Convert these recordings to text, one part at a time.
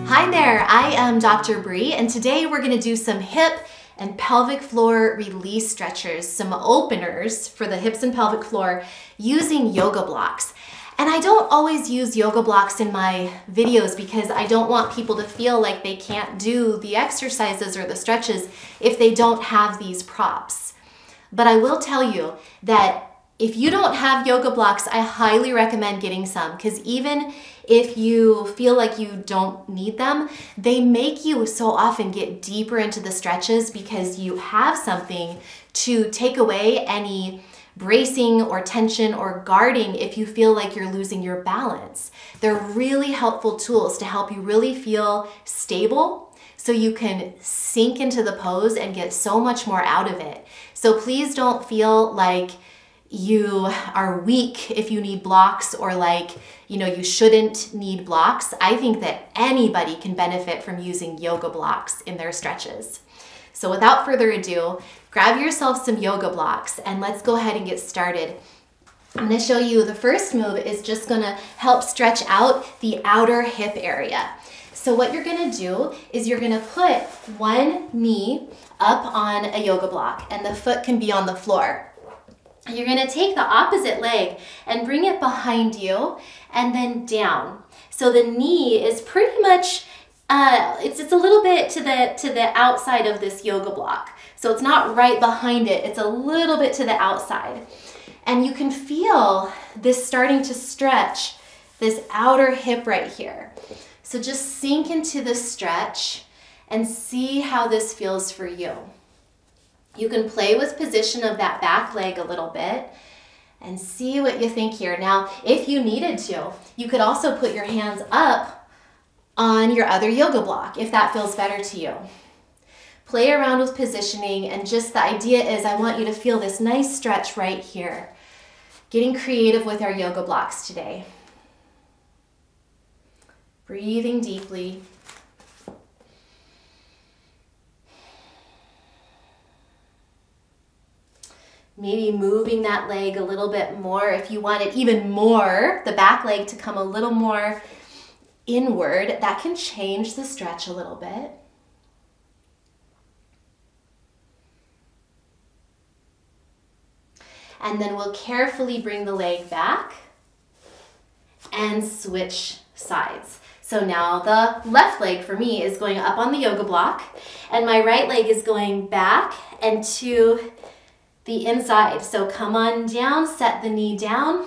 Hi there, I am Dr. Bree, and today we're going to do some hip and pelvic floor release stretchers, some openers for the hips and pelvic floor using yoga blocks. And I don't always use yoga blocks in my videos because I don't want people to feel like they can't do the exercises or the stretches if they don't have these props. But I will tell you that if you don't have yoga blocks, I highly recommend getting some, because even if you feel like you don't need them, they make you so often get deeper into the stretches because you have something to take away any bracing or tension or guarding if you feel like you're losing your balance. They're really helpful tools to help you really feel stable so you can sink into the pose and get so much more out of it. So please don't feel like you are weak if you need blocks, or like, you shouldn't need blocks. I think that anybody can benefit from using yoga blocks in their stretches. So without further ado, grab yourself some yoga blocks and let's go ahead and get started. I'm going to show you the first move is just going to help stretch out the outer hip area. So what you're going to do is you're going to put one knee up on a yoga block and the foot can be on the floor. You're going to take the opposite leg and bring it behind you and then down. So the knee is pretty much, it's a little bit to the outside of this yoga block. So it's not right behind it, it's a little bit to the outside. And you can feel this starting to stretch, this outer hip right here. So just sink into the stretch and see how this feels for you. You can play with position of that back leg a little bit and see what you think here. Now, if you needed to, you could also put your hands up on your other yoga block if that feels better to you. Play around with positioning, and just the idea is I want you to feel this nice stretch right here. Getting creative with our yoga blocks today. Breathing deeply. Maybe moving that leg a little bit more if you want it even more, the back leg to come a little more inward. That can change the stretch a little bit. And then we'll carefully bring the leg back and switch sides. So now the left leg for me is going up on the yoga block and my right leg is going back and to the inside. So come on down, set the knee down,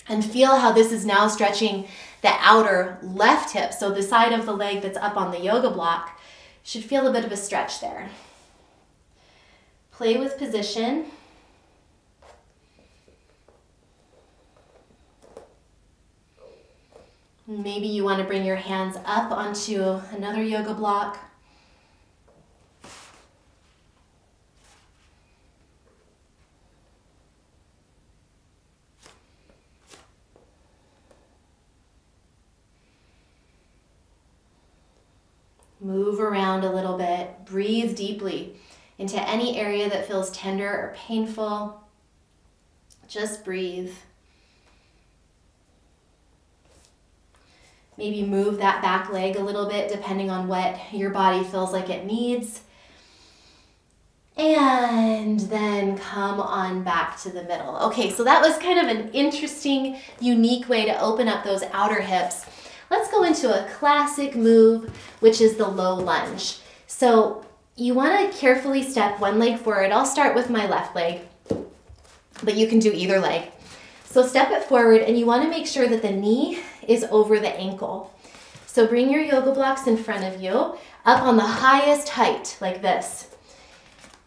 and feel how this is now stretching the outer left hip. So the side of the leg that's up on the yoga block should feel a bit of a stretch there. Play with position. Maybe you want to bring your hands up onto another yoga block. Move around a little bit. Breathe deeply into any area that feels tender or painful. Just breathe. Maybe move that back leg a little bit depending on what your body feels like it needs. And then come on back to the middle. Okay, so that was kind of an interesting, unique way to open up those outer hips. Let's go into a classic move, which is the low lunge. So you want to carefully step one leg forward. I'll start with my left leg, but you can do either leg. So step it forward and you want to make sure that the knee is over the ankle. So bring your yoga blocks in front of you, up on the highest height, like this.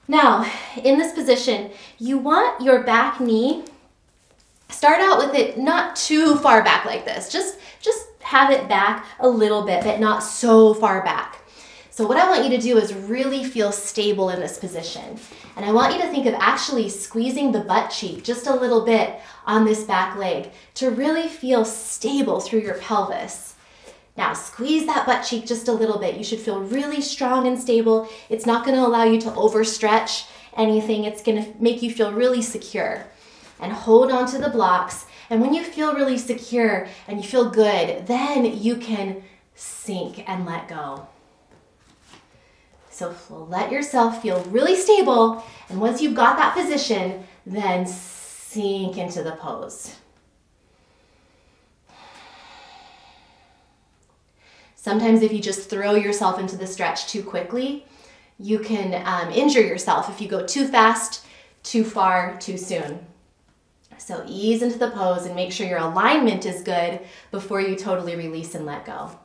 Now, in this position, you want your back knee, start out with it not too far back like this. Just have it back a little bit, but not so far back. So what I want you to do is really feel stable in this position. And I want you to think of actually squeezing the butt cheek just a little bit on this back leg to really feel stable through your pelvis. Now squeeze that butt cheek just a little bit. You should feel really strong and stable. It's not going to allow you to overstretch anything. It's going to make you feel really secure. And hold on to the blocks. And when you feel really secure and you feel good, then you can sink, and let go. So let yourself feel really stable, and once you've got that position, then sink into the pose. Sometimes if you just throw yourself into the stretch too quickly, you can injure yourself if you go too fast, too far, too soon. So ease into the pose and make sure your alignment is good before you totally release and let go.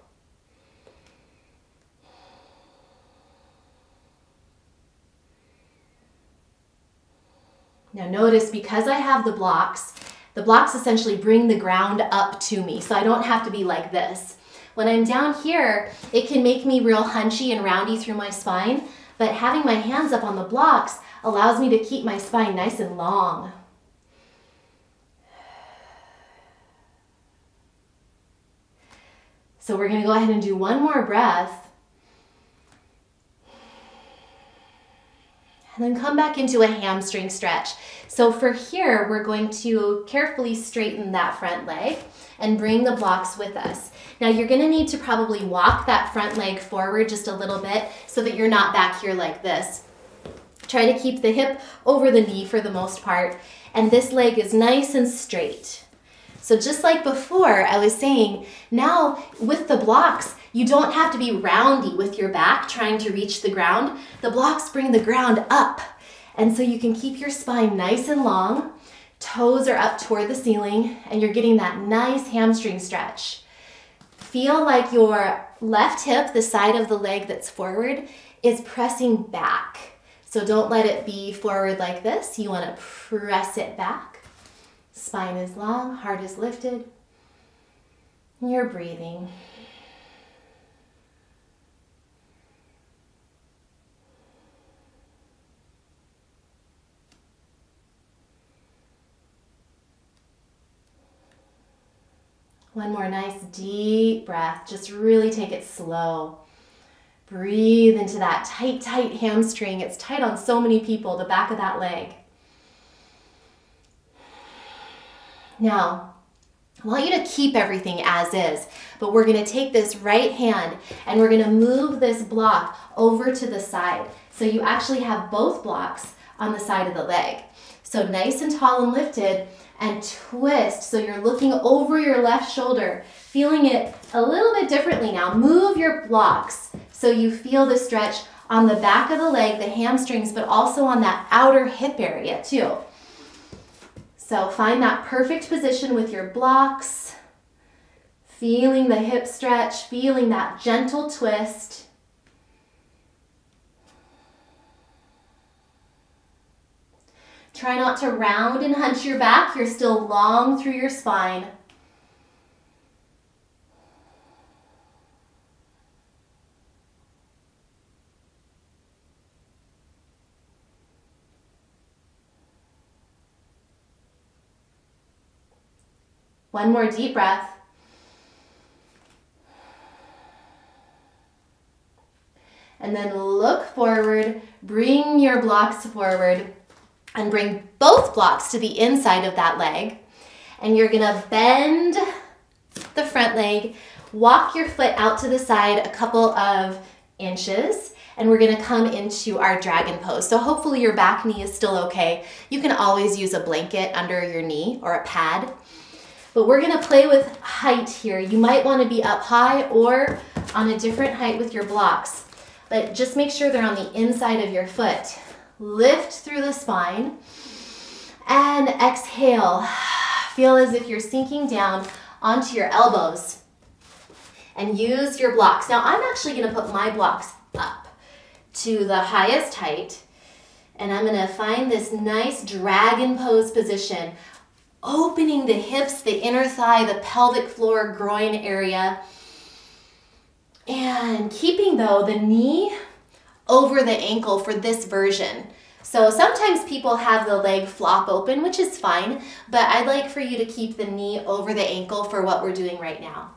Now notice, because I have the blocks essentially bring the ground up to me, so I don't have to be like this. When I'm down here, it can make me real hunchy and roundy through my spine, but having my hands up on the blocks allows me to keep my spine nice and long. So we're going to go ahead and do one more breath. And then come back into a hamstring stretch. So for here, we're going to carefully straighten that front leg and bring the blocks with us. Now you're going to need to probably walk that front leg forward just a little bit so that you're not back here like this. Try to keep the hip over the knee for the most part, and this leg is nice and straight. So just like before, I was saying, now with the blocks, you don't have to be roundy with your back trying to reach the ground. The blocks bring the ground up, and so you can keep your spine nice and long. Toes are up toward the ceiling, and you're getting that nice hamstring stretch. Feel like your left hip, the side of the leg that's forward, is pressing back. So don't let it be forward like this. You want to press it back. Spine is long, heart is lifted. You're breathing. One more nice deep breath. Just really take it slow. Breathe into that tight, tight hamstring. It's tight on so many people, the back of that leg. Now, I want you to keep everything as is, but we're going to take this right hand and we're going to move this block over to the side. So you actually have both blocks on the side of the leg. So nice and tall and lifted, and twist. So you're looking over your left shoulder, feeling it a little bit differently now. Move your blocks so you feel the stretch on the back of the leg, the hamstrings, but also on that outer hip area too. So find that perfect position with your blocks, feeling the hip stretch, feeling that gentle twist. Try not to round and hunch your back. You're still long through your spine. One more deep breath. And then look forward, bring your blocks forward, and bring both blocks to the inside of that leg. And you're gonna bend the front leg, walk your foot out to the side a couple of inches, and we're gonna come into our dragon pose. So hopefully your back knee is still okay. You can always use a blanket under your knee or a pad. But we're gonna play with height here. You might wanna be up high or on a different height with your blocks, but just make sure they're on the inside of your foot. Lift through the spine and exhale. Feel as if you're sinking down onto your elbows and use your blocks. Now I'm actually gonna put my blocks up to the highest height, and I'm gonna find this nice dragon pose position, opening the hips, the inner thigh, the pelvic floor, groin area, and keeping though the knee over the ankle for this version. So sometimes people have the leg flop open, which is fine, but I'd like for you to keep the knee over the ankle for what we're doing right now.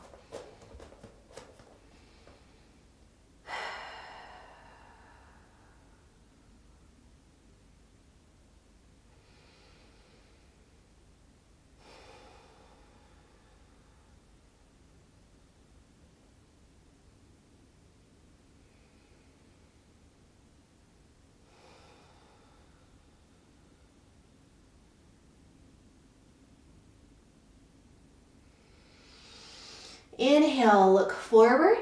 Inhale, look forward.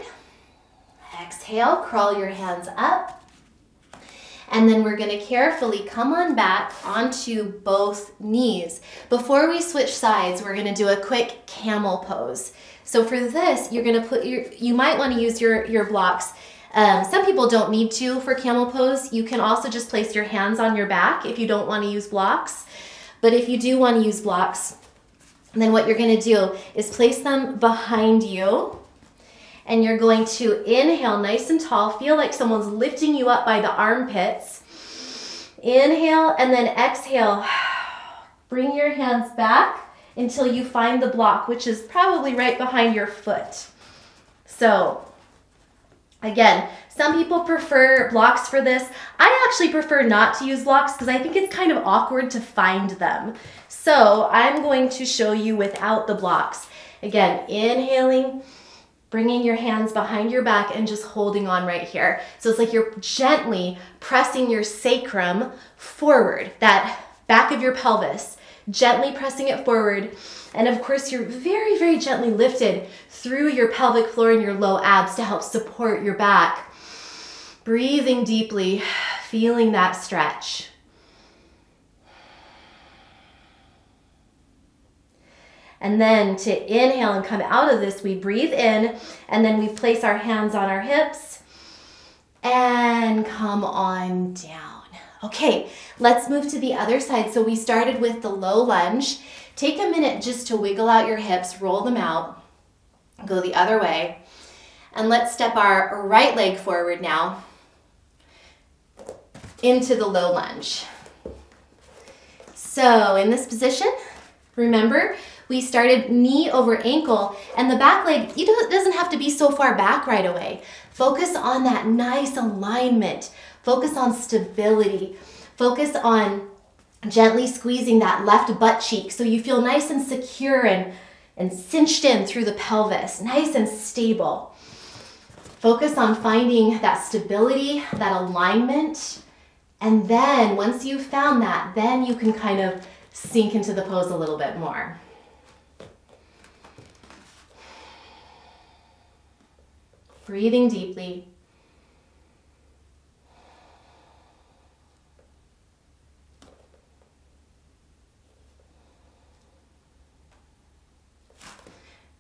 Exhale, crawl your hands up. And then we're gonna carefully come on back onto both knees. Before we switch sides, we're gonna do a quick camel pose. So for this, you're gonna put you might wanna use your blocks. Some people don't need to for camel pose. You can also just place your hands on your back if you don't wanna use blocks. But if you do wanna use blocks, then what you're gonna do is place them behind you. And you're going to inhale nice and tall. Feel like someone's lifting you up by the armpits. Inhale and then exhale. Bring your hands back until you find the block, which is probably right behind your foot. So again, some people prefer blocks for this. I actually prefer not to use blocks because I think it's kind of awkward to find them. So I'm going to show you without the blocks. Again, inhaling, bringing your hands behind your back and just holding on right here. So it's like you're gently pressing your sacrum forward, that back of your pelvis, gently pressing it forward. And of course, you're very, very gently lifted through your pelvic floor and your low abs to help support your back. Breathing deeply, feeling that stretch. And then to inhale and come out of this, we breathe in and then we place our hands on our hips and come on down. Okay, let's move to the other side. So we started with the low lunge. Take a minute just to wiggle out your hips, roll them out, go the other way. And let's step our right leg forward now into the low lunge. So in this position, remember, we started knee over ankle, and the back leg, it doesn't have to be so far back right away. Focus on that nice alignment. Focus on stability. Focus on gently squeezing that left butt cheek so you feel nice and secure and cinched in through the pelvis, nice and stable. Focus on finding that stability, that alignment, and then once you've found that, then you can kind of sink into the pose a little bit more. Breathing deeply.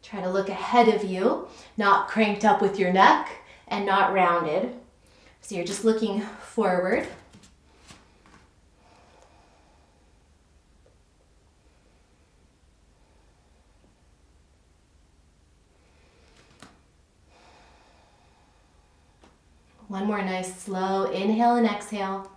Try to look ahead of you, not cranked up with your neck and not rounded. So you're just looking forward. One more nice slow inhale and exhale.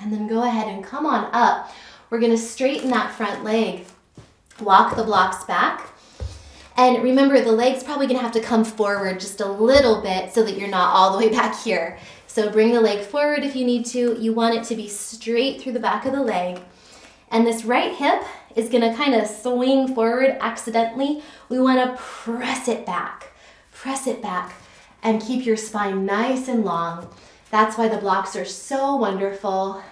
And then go ahead and come on up. We're going to straighten that front leg. Walk the blocks back. And remember, the leg's probably going to have to come forward just a little bit so that you're not all the way back here. So bring the leg forward if you need to. You want it to be straight through the back of the leg. And this right hip is going to kind of swing forward accidentally. We want to press it back, and keep your spine nice and long. That's why the blocks are so wonderful.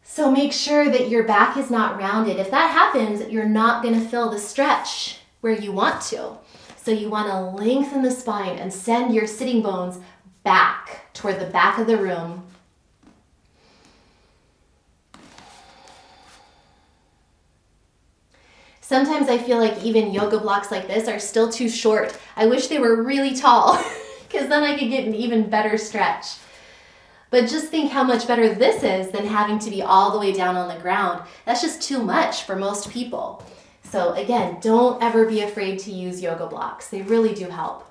So make sure that your back is not rounded. If that happens, you're not going to feel the stretch where you want to. So you want to lengthen the spine and send your sitting bones back toward the back of the room. Sometimes I feel like even yoga blocks like this are still too short. I wish they were really tall because then I could get an even better stretch. But just think how much better this is than having to be all the way down on the ground. That's just too much for most people. So again, don't ever be afraid to use yoga blocks. They really do help.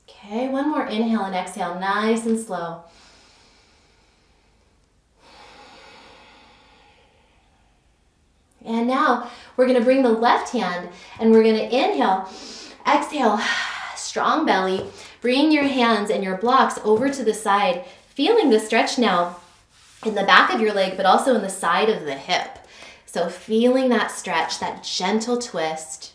Okay, one more inhale and exhale, nice and slow. And now we're going to bring the left hand and we're going to inhale, exhale, strong belly. Bring your hands and your blocks over to the side, feeling the stretch now in the back of your leg, but also in the side of the hip. So feeling that stretch, that gentle twist.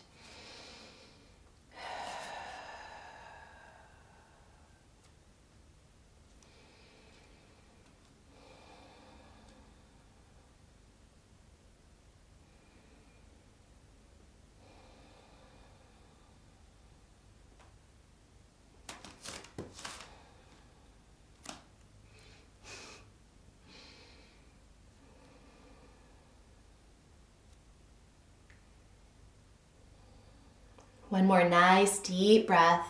One more nice deep breath.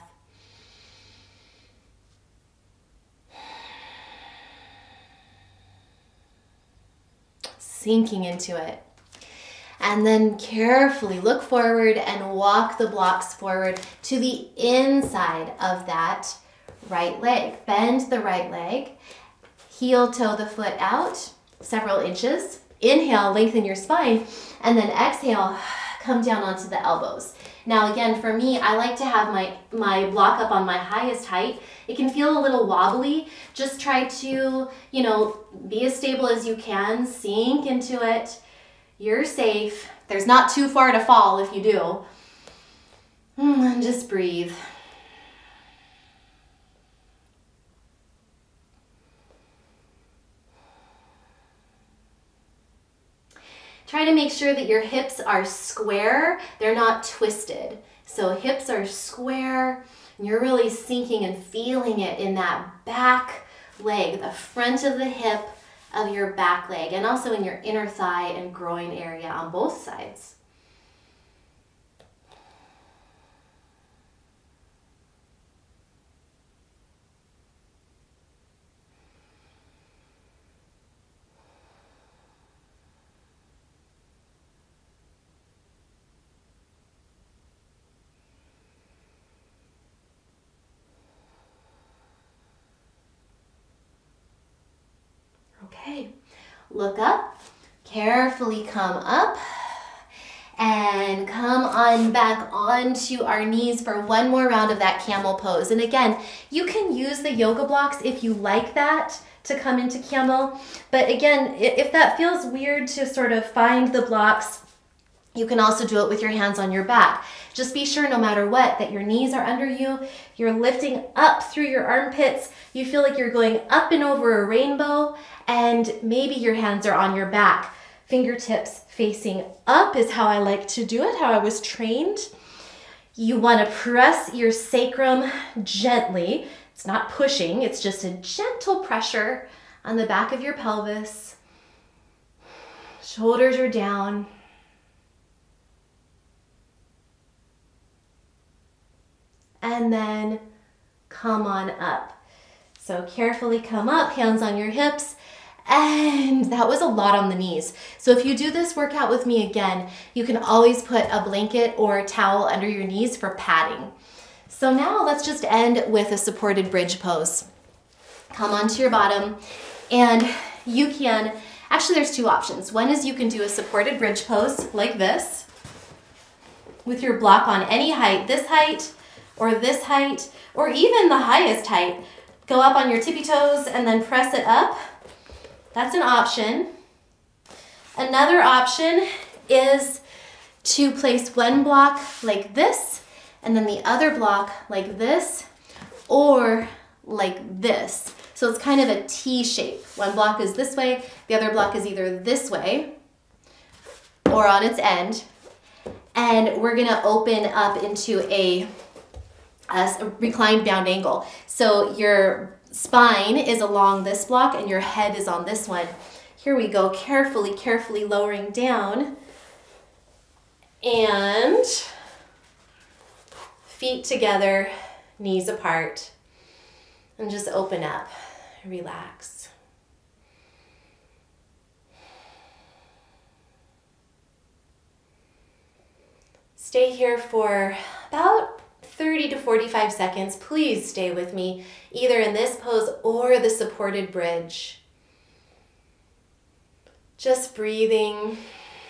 Sinking into it. And then carefully look forward and walk the blocks forward to the inside of that right leg. Bend the right leg. Heel toe the foot out several inches. Inhale, lengthen your spine. And then exhale, come down onto the elbows. Now again, for me, I like to have my block up on my highest height. It can feel a little wobbly. Just try to, be as stable as you can. Sink into it. You're safe. There's not too far to fall if you do. And just breathe. Try to make sure that your hips are square. They're not twisted. So hips are square, and you're really sinking and feeling it in that back leg, the front of the hip of your back leg, and also in your inner thigh and groin area on both sides. Okay, look up, carefully come up, and come on back onto our knees for one more round of that camel pose. And again, you can use the yoga blocks if you like that to come into camel. But again, if that feels weird to sort of find the blocks, you can also do it with your hands on your back. Just be sure no matter what, that your knees are under you, you're lifting up through your armpits, you feel like you're going up and over a rainbow, and maybe your hands are on your back. Fingertips facing up is how I like to do it, how I was trained. You want to press your sacrum gently. It's not pushing, it's just a gentle pressure on the back of your pelvis. Shoulders are down. And then come on up. So carefully come up, hands on your hips. And that was a lot on the knees. So if you do this workout with me again, you can always put a blanket or a towel under your knees for padding. So now let's just end with a supported bridge pose. Come onto your bottom, and you can, actually there's two options. One is you can do a supported bridge pose like this with your block on any height, this height, or this height, or even the highest height. Go up on your tippy toes and then press it up. That's an option. Another option is to place one block like this, and then the other block like this, or like this. So it's kind of a T shape. One block is this way, the other block is either this way, or on its end. And we're gonna open up into a reclined bound angle. So your spine is along this block and your head is on this one. Here we go, carefully lowering down. And feet together, knees apart. And just open up, relax. Stay here for about 30 to 45 seconds. Please stay with me, either in this pose or the supported bridge. Just breathing.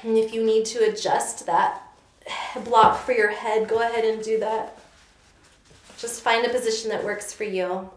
And if you need to adjust that block for your head, go ahead and do that. Just find a position that works for you.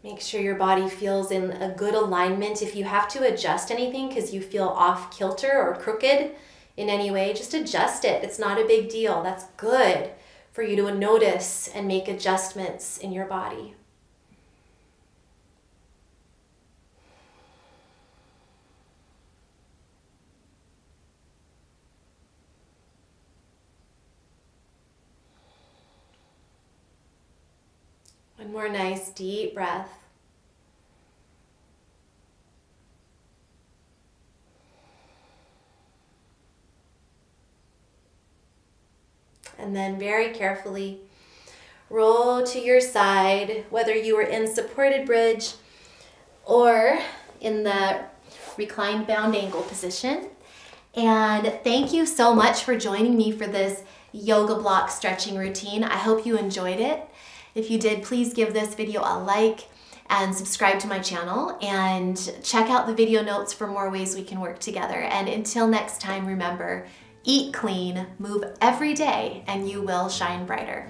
Make sure your body feels in a good alignment. If you have to adjust anything because you feel off kilter or crooked in any way, just adjust it. It's not a big deal. That's good for you to notice and make adjustments in your body. One more nice deep breath. And then very carefully roll to your side, whether you are in supported bridge or in the reclined bound angle position. And thank you so much for joining me for this yoga block stretching routine. I hope you enjoyed it. If you did, please give this video a like and subscribe to my channel, and check out the video notes for more ways we can work together. And until next time, remember, eat clean, move every day, and you will shine brighter.